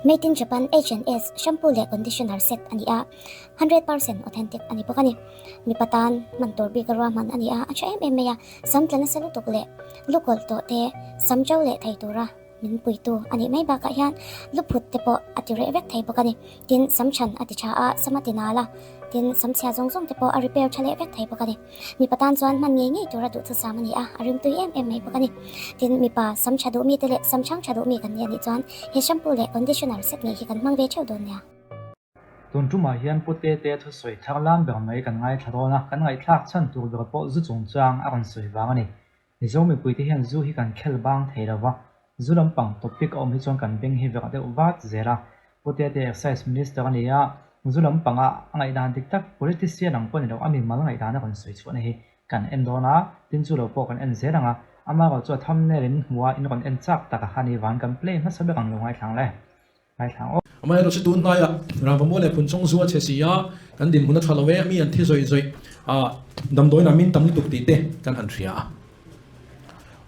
Made in Japan H&S shampoo le conditioner set ania 100% authentic ani pokani mi patan mantor bi garwa man ania acha em ya samtlana salu tokle lukol to te samjaw le thaitura min puitu ani mai ba ka hian luphut te po atire vek thai pokani tin samchan ati cha a samatinala tin samchha zongzong te po a repair chale vek thai pokani mi patan chuan man nge nge tura du thu samani a arim tu em mai pokani tin mi pa samcha du mi tele samchang cha du mi kan ni chuan he shampoo le conditioner set nge hi kan mang ve cheu don nya tuần trung mà hiền putte te thu soi thang lam bang mai kan ngai tharona kan ngai thak chan tur ber po zu chung chang a kan soi wang ani ni zo mi puite hian zu hi kan khel bang theirawa zu lampang topic om hi chong kan beng hi vek de wat zera putte te exercise minister ani ya zu lampang a ngai dan dik tak politician ang pon ro ami mal ngai dan kan soi chu ani hi kan en dona tin chu lo po kan en zeranga ama ga chu tham ne rin huwa in kan en chak taka hani wan kan play na sabe kan lo ngai thang le ngai thang mà nó sẽ tuôn tay à, làm vào mỗi lần phun trong suốt chế sĩ á, cái điểm của nó thay đổi mi anh thấy rồi, đâm đôi nằm in tầm tục tí tê, cái hành trìa.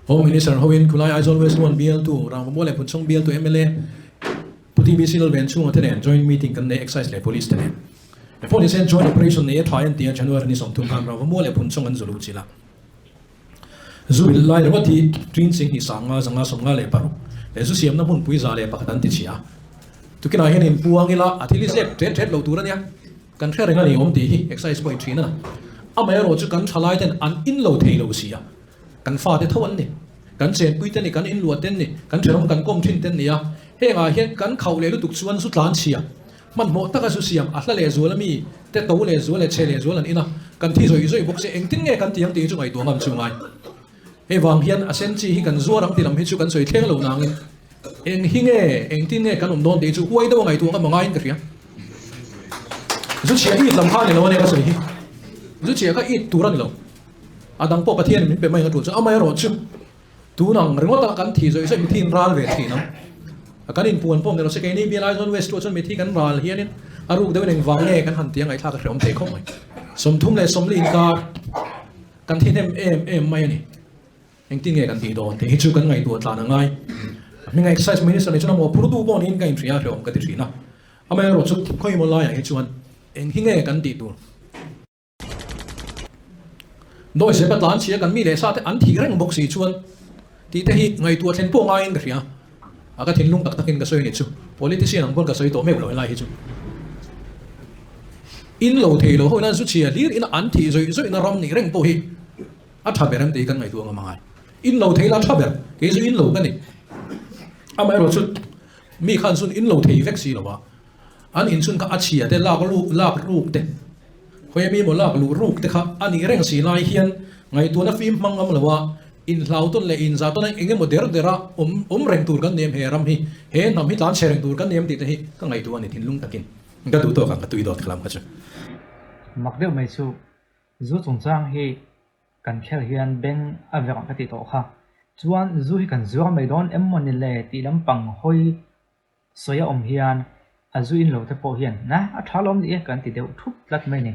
Home Minister Hoin Kulai I always want BL2, làm vào mỗi lần phun trong BL2 MLA, puti BC lên bên chung ở thế joint meeting cái này exercise lại police thế này. Police joint operation này thay anh tiền January này xong thùng làm vào mỗi lần phun trong anh zulu chỉ là. Zulu lại là thì tuyên sinh thì sáng ngã sống ngã lại bảo, để số xem nó muốn bùi ra lại bắt đàn tí chia. Tu kena hian in puang ila athili se tret lo tur ania kan thre renga ni om ti hi exercise point 3 na amai ro chu kan thalai ten an in lo thei lo sia kan fa te thawan ni kan chen pui ten ni kan in luat ten ni kan therom kan kom thin ten ni a henga hian kan khau le lu tuk chuan su tlan sia man mo taka su siam a hla le zualami te to le zual le che le zual an ina kan thi zoi bok se engtin nge kan tiang ti chu ngai tu ngam chu ngai he wang hian asen chi hi kan zuaram ti lam hi chu kan soi thleng lo nangin eng hinge eng tin nge kan don te chu huai do ngai tu ka mangai ka ria zu chia i lam kha ni lo ne ka soi hi zu chia ka i tu ran lo adang po pathian min pe mai ka tu chu amai ro chu tu nang ringo ta kan thi zoi sai mi thin ral ve thi nam kan in puan pom ne lo se ke ni bi lai zon west chu mi thi kan ral hian in aru de wen wang ne kan han tiang ai tha ka hrem te khom mai som thum le som lin ka kan thi em mai ni eng tin nge kan thi don te hi chu kan ngai tu tla na ngai mình exercise minister này cho nó một product bọn in cái chuyện rồi cái chuyện nào, à mà rồi chút coi một loại cái chuyện, anh hình cái cái gì đó, nói sẽ bắt lăn chia cái mi lệ sao thế anh thì cái bốc xì chuyện, thì thế hi ngày tuổi thiên phong ai cái chuyện, à cái thiên lung đặc đặc in cái soi này chứ, politician ang con cái soi tổ mấy loại lại chứ, in lâu thì lâu hồi nay xuất chia lý in anh thì rồi nó rom này cái bộ hi, à thà bé em thì cái ngày tuổi ngamang ai, in lâu thì là thà bé, cái gì in lâu cái này amai ro chut mi khan sun in lo thei vek si lowa an in sun ka achia te lak ruk te khoya mi mo lak lu ruk te kha ani reng si lai hian ngai tu na film mang am lowa in hlau ton le in za ton enge mo dera reng tur kan nem he ram hi he nam hi tan shereng tur kan nem ti te hi ka ngai tu ani thin lung takin ka tu to ka tu dot khlam ka chu mặc deuh mai chu zu chung chang hi kan khel hian beng avek ka ti to kha chuan zu hi kan zuang mai don emmoni le ti lampang hoi soya om hian azu in lo te po hian na a thalom ni kan ti deuh thup tlat mai ni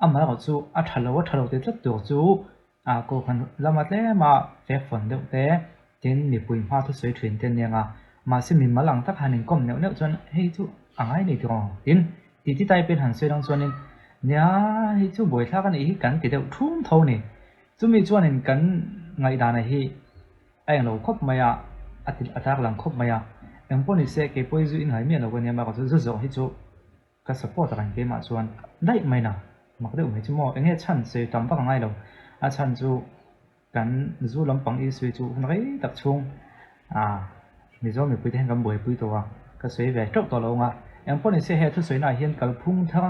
ama ro chu a thalo te tlat tur chu a ko kan lama tle ma fe fon deuh te tin mi pui ma thu soi thrin ten nenga ma se mi malang tak hanin kom neu chuan hei chu angai nei tro tin ti tai pen han soi dang chuanin nya hi chu boi thla kan hi kan ti deuh thum tho ni chumi chuanin kan ngai da na hi anh lâu khóc maya attack lang khóc maya em poni se ke poizu in hai mi lo gon yama ko zo hi chu ka support ran ke ma chuan dai mai na mak de mai chu mo enge chan se tam pa ngai lo a chan chu kan zu lampang i sui chu ngai tak chung mi zo mi pui ten kam boi pui to wa ka soi ve tok to lo nga em poni se he thu soi na hian kal phung tha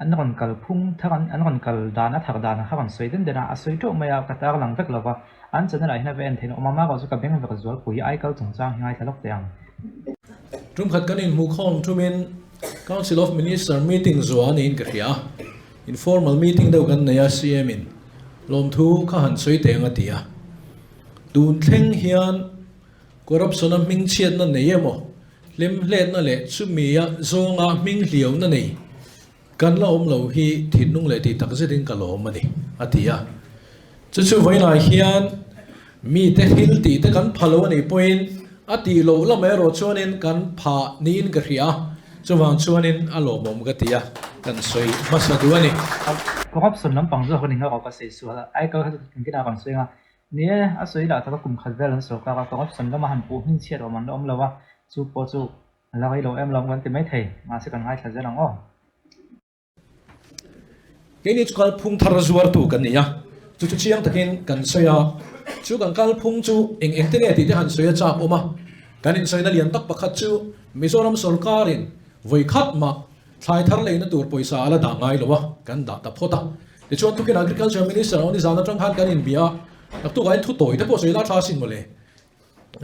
an ron kal phung tha an ron kal dana thak dana kha kan soi den dena a soi to maya ka tar lang vek lawa an chana lai na ven thein omama ko chu ka beng vek zual pui ai kal chung chang ngai thalok teang trung khat kan in mu khom tumin council of minister meeting zuan in kria informal meeting do kan naya cm in lom thu kha han soi te nga tia tun thleng hian corruption am ming chiat na nei mo lem hlet na le chumia zonga ming hliau na nei kan la om lo hi thinung le ti tak zedin ka lo mani atia chu chu voina hian mi te hil ti te kan phalo nei point ati lo la me ro chuanin kan pha nin ka ria chuwang chuanin alo mom ka tia kan soi masa duani corruption lam pang zo kan hinga ko ka sei su la ai ka kin kina kan soi nga ni a soi da ta kum khat vel so ka corruption la ma han pu hin chiat man om lawa chu po chu la kai lo em lam kan ti mai thei ma se kan ngai thla janang o ke ni chukal phung thar zuar tu kan nia chu chu chiang takin kan soya chu kan kal phung chu eng te ne ti te han soya cha oma kan in soina lian tak pakhat chu mizoram sarkarin voi khat ma thlai thar leina tur poisa ala da ngai lowa kan da ta phota ti chuan tukin agriculture minister oni zana tang khan kan in bia tak tu gain thu toi te po soila tha sin mole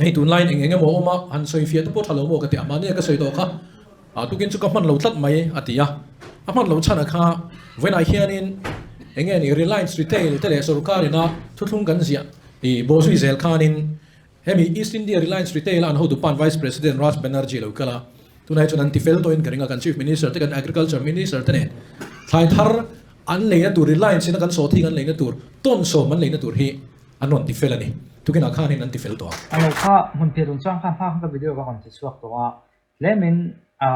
hei tun line eng mo oma han soi fia te po thalo mo ka ti amani ka soi do kha a tukin chu ka man lo tlat mai atia aman lo chana kha when I hear in engeni Reliance Retail tele sarkarina thuthung kan sia I bosui zel khanin hemi East India Reliance Retail an ho du pan Vice President Raj Banerjee lo kala tunai chuan an tifel to in karinga kan Chief Minister te kan Agriculture Minister te ne thlai thar an leina tur Reliance in kan so thing an leina tur ton so man leina tur hi anon tifel ani tukin akhanin an tifel to ano kha mun pe dun chang kha ka video ka kan ti suak to a lemin a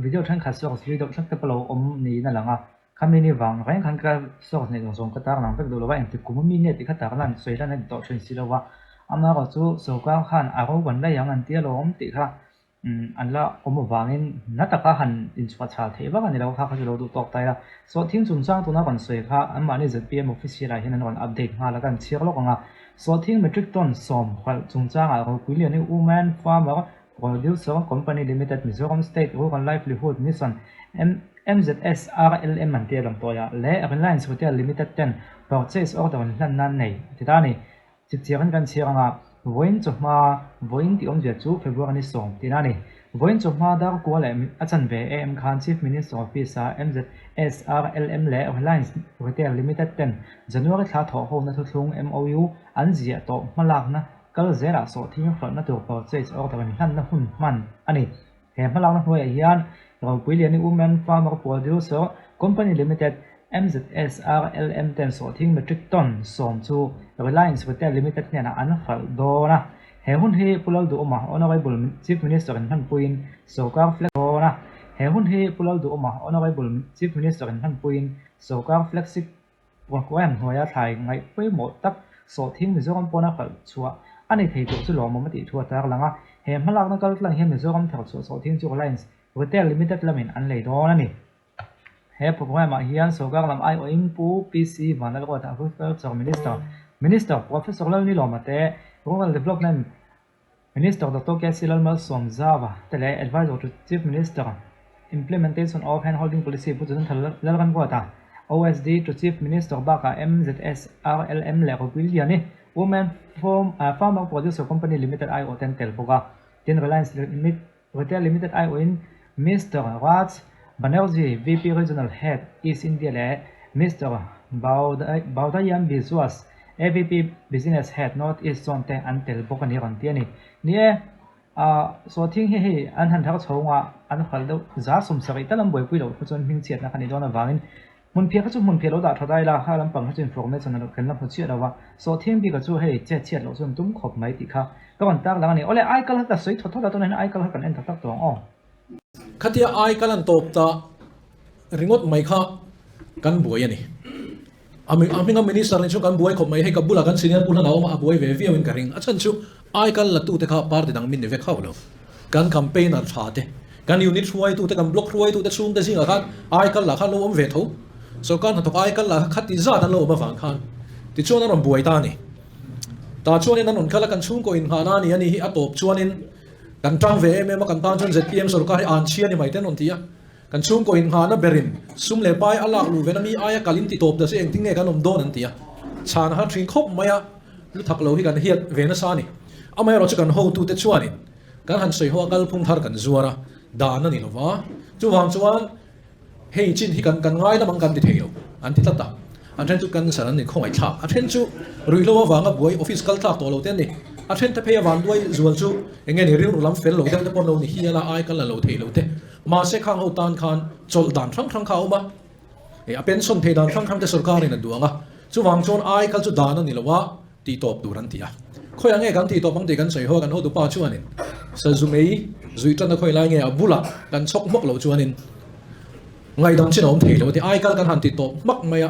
video than kha suak video thak te palo om ni na langa kami ni wang rain kan ka suak ne dong song ka tar nang tak do lo ba en ti kum mi ne ti kha tar lan soi dan to chen si lo wa amna ko chu so ka khan a ro ban la yang an ti lo om ti kha an la om wangin na ta ka han in chwa cha the ba kan lo kha kha lo du tok tai la so thing chung chang tu na kan soi kha an ma ni zpm office la hin an on update ma la kan chiak lo ka so thing metric ton som khal chung chang a ro kuilian ni woman farmer producer company limited Mizoram State Rural Livelihood Mission MZSRLM an te lam toya le Reliance Hotel Limited 10 purchase order lan nan nei titani chichian kan chianga voin choma voin ti om je chu February ni som tinani voin choma dar ko le achan ve am khan Chief Minister Office MZSRLM le Reliance Hotel Limited 10 January tha tho ho na thung MOU an zia to malak na kal zera so thing khol na tur purchase order lan na hun man ani he malak na hoi hian ro puilian women farmer producer company limited MZSRLM 10 so thing metric ton som chu Reliance Hotel Limited ne na an khal do na he hun hi pulal du oma honorable Chief Minister han puin so ka flex do na he hun hi pulal du oma honorable Chief Minister han puin so ka flexi program hoya thai ngai pui mo tak so thing Mizoram pona khal chua ani thei tu chu lo mo mati thua tar langa he malak na kal tlang he Mizoram thar so thing chu Reliance Hotel Limited lamin an lei do na ni he program a hian so ka lam ai o in pu PC vanal ko ta Agriculture Minister Professor Lalni Lomate Rural Development Minister Dr. Kesilal Malsom Zava tele advisor to Chief Minister Implementation of Handholding Policy Pujan Lalgan Kota OSD to Chief Minister Baka MZSRLM Leko Biliani Women Farmer Producer Company Limited IO Tentel Boga Tin Reliance Hotel Limited IO in Mr. Raj Banerjee VP Regional Head East India le Mr. Baudayan Biswas AVP Business Head North East Zone te Antel Bokani ran tiani ni so thing he an han thak chhonga an khal do za som sari talam boi pui lo chon hing chiat na khani dona wangin mun phia chu mun phia lo da thodai la halam pang chu information na kan la phuchi dawa so thing bi ka chu he che chiat lo chon tum khop mai ti kha ka ban tak lang ni ole ai kal ta soi thothoda to na ai kal kan en tak tong o khatia ai kalan top ta ringot mai kha kan buai ani aminga minister ni chu kan buai khop mai he kabula kan senior pula na ma buai ve vi win karing achan chu ai kal la tu te kha par de dang min ve khaw lo kan campaign ar tha te kan unit ruai tu te kan block ruai tu te chung te singa khan ai kal la khan lo om ve tho so kan hatok ai kal la khati za dan lo ba wang khan ti chuan an buai ta ni ta chuan in an on khala kan chung ko in hana ni ani hi atop chuan in kan tang ve em ma kan tan chon ZPM sarkar an chia ni mai ten on tia kan chung ko in hana berin sum le pai alak lu venami aya kalin ti top da se engting ne kan om don an tia chan ha thrin khop maya lu thak lo hi kan hiat ve na sa ni amai ro chu kan ho tu te chuan in kan han soi ho kal phung thar kan zuara da na ni lova chu wang chuan hei chin hi kan ngai na mang kan ti theo an ti tata an then chu kan saran ni khongai thak a then chu rui lo wa nga boy office kal thak to lo ten ni a then ta phe wan duai zual chu engen ri ru lam fel lo ten te pon lo ni hi la ai kal la lo thei lo te ma se khang ho tan khan chol dan thang thang kha ma e a pension thei dan thang thang te sarkar in duanga chu wang chon ai kal chu dan ani lo wa ti top duran tia khoi ange kan ti to bang ti kan sei ho kan ho tu pa chuanin sa zumei zui tan khoi lai nge abula kan chok mok lo chuanin ngai dam chin om thei lo ti ai kal kan han ti to mak maya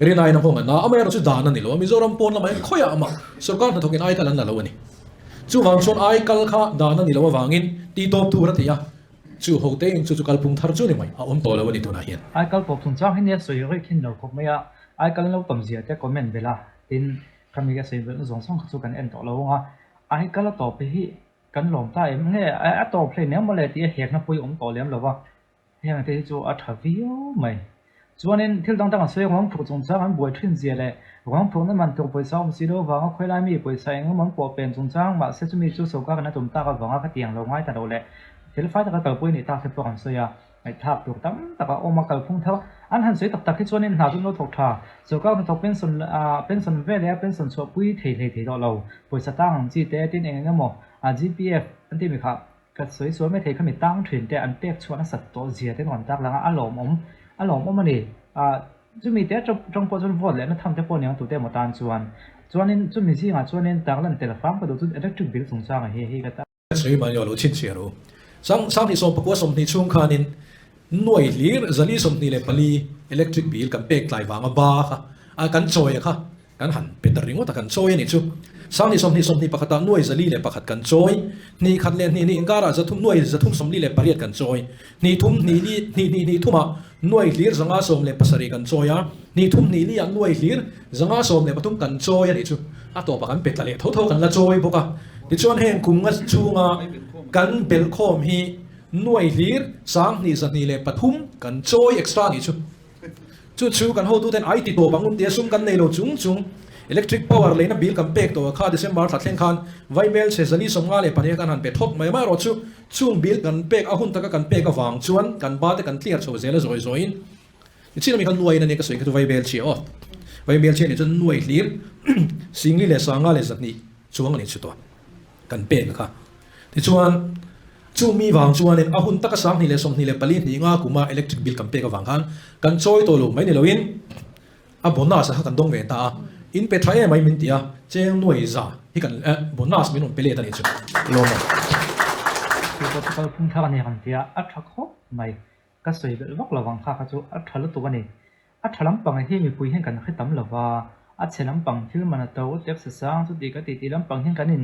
rinai na hong na amaya chu dan ani lo mizoram pon la mai khoya ama sarkar na thokin ai kal an la lo ani chu wang chon ai kal kha dan ani lo wangin ti top tu ra ti ya chu ho te in chu chu kal pung thar chu ni mai a om to lo ni tu na hian ai kal pop thung chang hin ya soi ri khin lo khop maya ai kal lo tom zia te comment bela tin kami ga sei bel zong song chu kan en to lo nga ai kal to pe hi kan lom ta em nge a to play ne mo le ti hek na pui om to lem lo wa heng te chu a thavio mai chuanin thil dang dang soi ngom phu chung chang an boi thin zia le ngom phu na man to poisa om si do wa khoi lai mi poisa engom man po pen chung chang ma se chu mi chu so ka na tum ta ka wa ka tiang lo ngai ta do le thil fai ta ka pui ni ta se po kan soya ai thap tu tam ta ka oma kal phung thaw an han soi tak tak hi chuanin na chu no thok tha so ka thok pension ve le pension so pui thei thei do lo poisa tang chi te tin engem mo GPF an ti mi kha ka soi so me thei khami tang thin te an pek chuan sat to zia te ngon tak langa alom om ani chu mi te trong po chun vote le na tham te po nyang tu te mo tan chuanin chu mi si nga chuanin tak lan tel fam ka do chu electric bill chung chang hi ka ta sei ban yo lo chin che ro sang ni som pakwa som ni chung khanin noi lir zali som ni le pali electric bill kan pek lai wanga ba kha a kan choi kha kan han peter ringo ta kan choi ni chu sang ni som ni pakhata noi zali le pakhat kan choi ni khat le ni ingara zathum noi zathum som li le pariat kan choi ni thum ni thuma noi lir zanga som le pasari kan choi a ni thum ni li an noi lir zanga som le patum kan choi ani chu a to pa kan pet la le tho kan la choi boka ti chuan heng kunga chunga kan bel khom hi noi lir sang ni zat ni le pathum kan choi extra ni chu kan ho tu ten ai ti to bangun te sum kan nei lo chung electric power le na bill kan pek to kha December tha thleng khan vaibel se zani somnga le pania kan han pe thok mai ma ro chu chung bill kan pek a hun taka kan pek a wang chuan kan ba te kan clear chho zela zoin chin mi kan nuai na ne ka soi ka tu vaibel chi o vaibel chi ni chun nuai lir singli le sanga le zat ni chuang ni chu to kan pek kha ti chuan chu mi wang chuan in a hun taka sang ni le som ni le pali ni nga kuma electric bill kan pek a wang khan kan choi to lo mai ni lo in a bonus ha kan dong ve ta in pe thai mai min tia cheng noi za hi kan bonus min on pele ta ni chu lo ma chu ko ka phung tha ni han tia a thak ho mai ka soi bel wak lawang kha chu a thal tu ani a thalam pang hi mi pui hen kan khitam lawa a chelam pang thil mana to tek sa sang chu ti ka ti lam pang hen kanin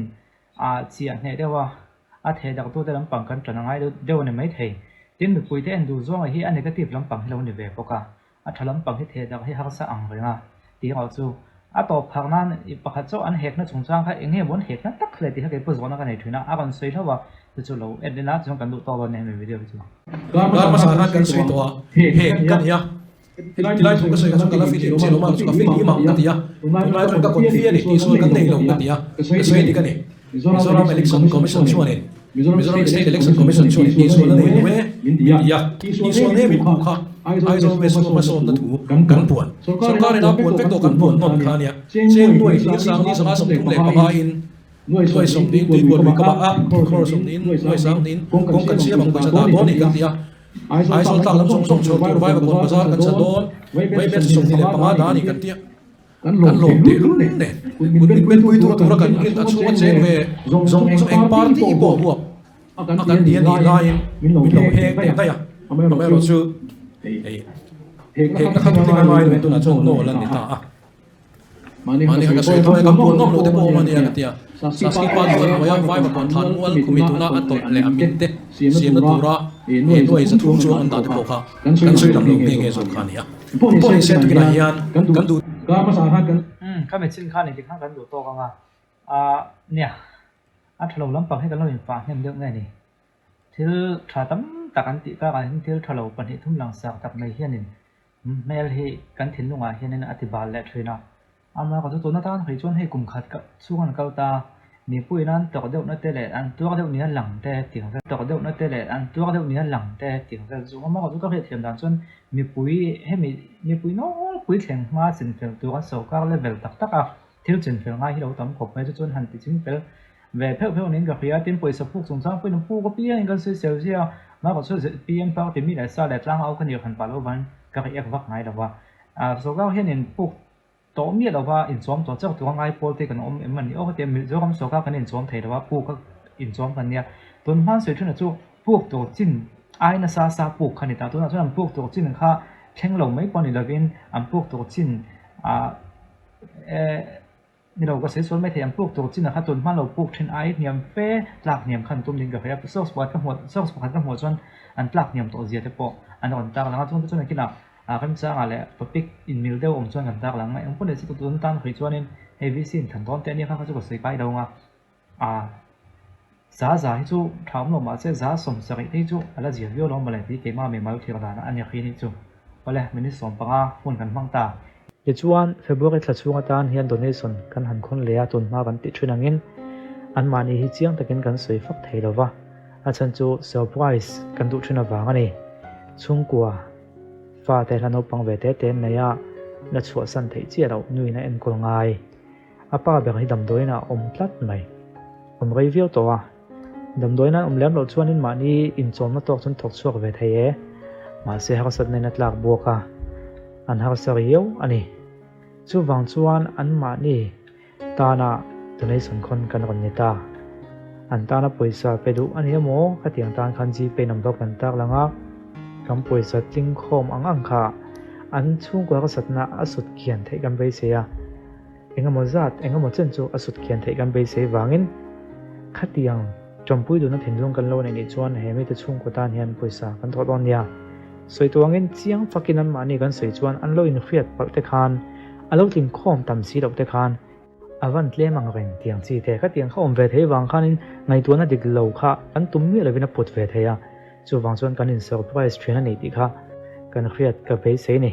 a chia ne dewa a the dak tu te lam pang kan tana ngai do ne mai thei tin mi pui te en du zong hi a negative lam pang lo ni ve poka a thalam pang hi the dak hi har sa ang renga ti ha chu a to phagnan I pakhat chu an hek na chung chang kha enge mon hek na tak hle ti ha ke pu zona ka nei thuna a kan soi thawa chu lo edina chu kan du to lo ne me video chu gar ma sa kan soi to he kan ya tilai thong ka soi ka chu kala fili che lo ma chu ka fili ma ka ti ya tilai thong ka kon fi ni ti so kan nei lo ka ti ya soi ti ka ni Mizoram Election Commission chu ani Mizoram State Election Commission chu ni ti so la nei we ya ti so ne mi ku kha ai zo me so ma so na thu kan puan sarkar na puan pek to kan puan non kha nia cheng noi li sang ni sama som tum le pa in noi som din ti puan ka ba a khor som din noi sang din kong kan sia bang sa ta bon ni kan tia ai so ta lam song song chu tu vai ba kon bazar kan sa don vai bet som ni le pa da ni kan tia kan lom te lu ne kun ben pui tu ra kan kin ta chu cheng ve zong eng party bo bo kan dia ni lain min lo he te ta ya ma ro chu he ka kha tu ngai mai tu na chon no lan ni ta a mani ka soi thoi kam pon ngom lo te po mani ya tia saski pa do wa ya vai ba kon than wal khumi tu na atol le amin te sim na tura e noi sa thum chu an ta te po kha kan soi lam lo nge nge so kha ni ya po ni se tu ki na hian kan du ka ma sa ha kan ka me chin kha ni ti kha kan du to ka nga nia a thalo lam pang he kan lo in pa hem deuh ngai ni thil tha tam takan ti ka kan thil thalo pan hi thum lang sak tak mai hianin mel hi kan thil lunga hianin atibal le thina ama ka chu na tan hei chon hei kum khat ka chuan kal ta mi pui nan tok deuh na te le an tuak deuh ni an lang te ti ha tok deuh na te le an tuak deuh ni an lang te ti ha chu ma ka chu ka he thiam dan chon mi pui he mi pui no pui thleng ma sin fel tu ka so ka level tak tak a thil chin fel ngai hi lo tam khop mai chu chon han ti chin fel về phèo phèo nên gặp hiện tiền bồi sập phục dùng sang phơi nó phu có bia anh cần soi sẹo gì à mà có soi bia anh bao tiền mi lại sao lại trang ao cái nhiều hành bảo lâu vẫn các cái vắc ngay là số cao hiện nên phục tổ miết đâu va in xóm tổ chắc tổ ngay pol thì cần em mình ô thì mình zo kam so ka kan in xóm thầy đâu va pu ka in xóm kan nia tuần man soi thuna chu puộc tổ chin ai na sa puộc khani ta tu na chuan puộc tổ chin kha theng lo mai pon ni lovin am puộc tổ chinนี่เราก็เสียส่วนไม่เทียมพวกตัวจีนนะครับตัวมันเราพวกเทนไอเนียมเฟ่หลักเนียมขันตุ้มดินกับเฟียซอกสปอร์ตกับหัวซอกสปอร์ตกับหัวส่วนอันหลักเนียมตัวเสียแต่พออันอ่อนตากหลังส่วนส่วนกินอ่ะกันจ้างอะไรปปิกอินมิลเดลส่วนกันตากหลังไอ้คนเดียวที่ตัวต้นคือส่วนนี้เฮฟวี่ซินขันต้นเตี้ยนี่เขาจะก็ใส่ไปดาวจ้าให้จู่ถามลงมาเสียจ้าสมศักดิ์ที่จู่อะไรเสียวิวลงมาเลยที่เกี่ยมาไม่มาอยู่ที่กระดานอันนี้คือนี่จู่ก็เลยมินิสอมปังหุ่นกันฟังตาchuan February thla chunga tan hian donation kan han khon leya tun ma kan ti thun angin an mani hi chiang takin kan soi fak thei lova a chan chu surprise kan du thuna wang ani chungkua fa te hlano pang ve te ten neya na chhuah san thei chi alo nui na en kol ngai apa be hi dam doina tlat mai rei viau to a dam doina lem lo chuan in mani in chom na tok chun thok chuak ve thei e ma se ha sat nei na tlak boka an har sariu ani chu wang chuan an ma ni tana donation khon kan ron ni ta an tana poisa pedu ani mo khatiang tan khan ji pe nam dok kan tak langa kam poisa tling khom ang kha an chung ko ka satna asut khian thei kan bei se ya engamo zat engamo chen chu asut khian thei kan bei se wangin khatiang chompui du na thinlung kan lo ni chuan he mi te chung ko tan hian poisa kan thot on ya soi tuangin chiang fakin an mani kan soi chuan an lo in hriat pal te khan alo tin khom tam si lo te khan avan tle mang reng tiang chi the kha tiang khom ve thei wang khanin ngai tuana dik lo kha an tum mi lovina put ve theya chu wang chuan kan in surprise thina nei ti kha kan hriat ka ve se ni